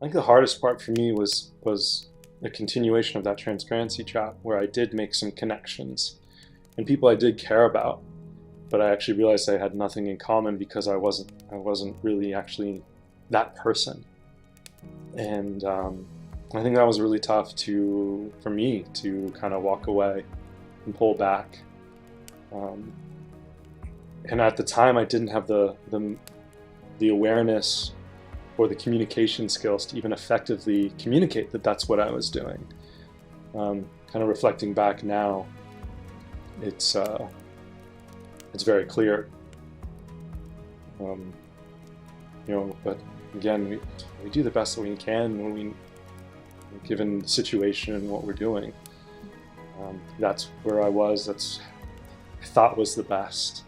think the hardest part for me was a continuation of that transparency chat, where I did make some connections and people I did care about, but I actually realized I had nothing in common because I wasn't really actually that person. And I think that was really tough for me to kind of walk away and pull back. And at the time, I didn't have the awareness or the communication skills to even effectively communicate that that's what I was doing. Kind of reflecting back now, it's very clear. But again, we do the best that we can when given the situation and what we're doing. That's where I was. That's I thought was the best.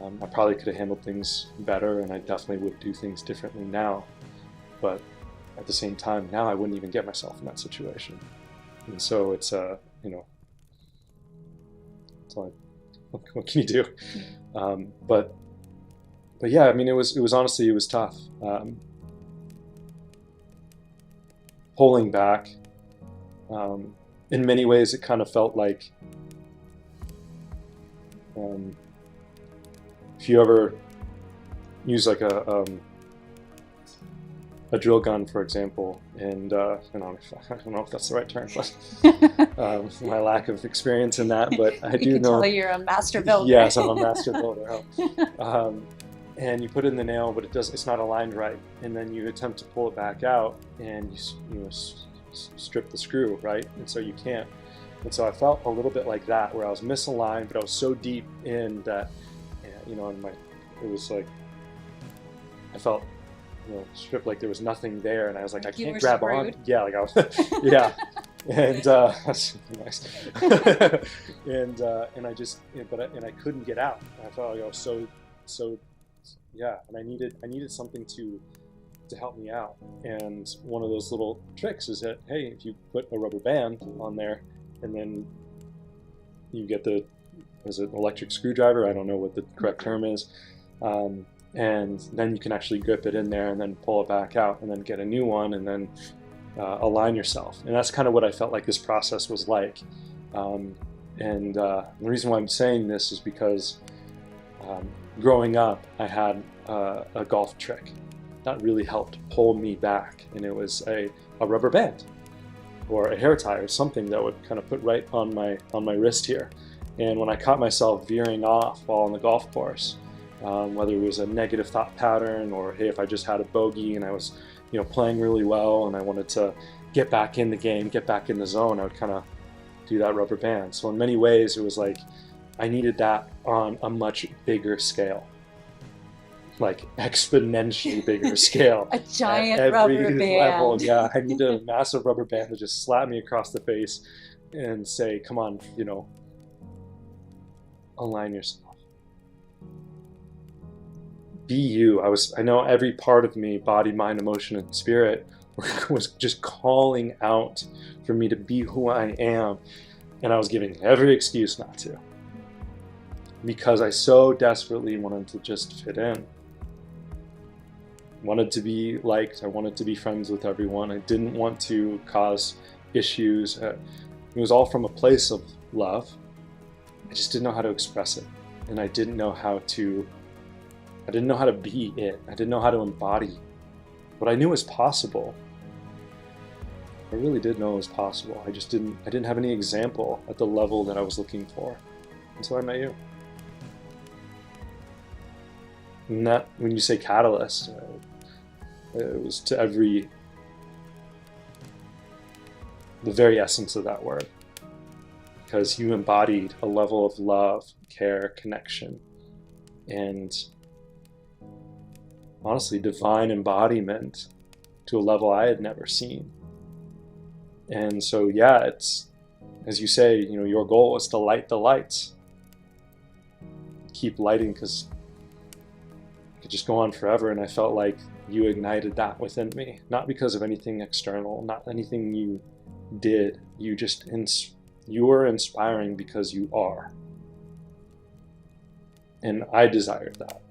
I probably could have handled things better, and I definitely would do things differently now. But at the same time, now I wouldn't even get myself in that situation. And so it's what can you do? But yeah, I mean, it was honestly, it was tough. Pulling back. In many ways, it kind of felt like if you ever use like a drill gun, for example, and I don't know if that's the right term, but my lack of experience in that, but I do know. Tell you're a master builder. Yes, I'm a master builder. And you put in the nail, but it's not aligned right, and then you attempt to pull it back out, and you strip the screw, right? And so you can't. And so I felt a little bit like that, where I was misaligned, but I was so deep in that, it was like I felt stripped, like there was nothing there, and I was like, I can't grab on. Yeah, like I was, yeah, and that's nice. and I couldn't get out. I felt like I was so yeah, and I needed something to help me out. And one of those little tricks is that, hey, if you put a rubber band on there, and then you get electric screwdriver? I don't know what the correct term is. And then you can actually grip it in there and then pull it back out and then get a new one and then align yourself. And that's kind of what I felt like this process was like. And the reason why I'm saying this is because growing up, I had a golf trick that really helped pull me back, and it was a rubber band or a hair tie or something that would kind of put right on my wrist here. And when I caught myself veering off while on the golf course, whether it was a negative thought pattern or, hey, if I just had a bogey and I was playing really well and I wanted to get back in the game, get back in the zone, I would kind of do that rubber band. So in many ways, it was like I needed that on a much bigger scale, like exponentially bigger scale. A giant at every rubber band. level. Yeah, I needed a massive rubber band to just slap me across the face and say, come on, align yourself. Be you. I know every part of me, body, mind, emotion, and spirit, was just calling out for me to be who I am. And I was giving every excuse not to, because I so desperately wanted to just fit in. Wanted to be liked. I wanted to be friends with everyone. I didn't want to cause issues. It was all from a place of love. I just didn't know how to express it. And I didn't know how to be it. I didn't know how to embody what I knew was possible. I really did know it was possible. I didn't have any example at the level that I was looking for. And so I met you. And that, when you say catalyst, it was to the very essence of that word. Because you embodied a level of love, care, connection, and honestly, divine embodiment to a level I had never seen. And so, yeah, it's, as you say, your goal was to light the lights. Keep lighting, because it could just go on forever. And I felt like you ignited that within me, not because of anything external, not anything you did. You were inspiring because you are. And I desired that.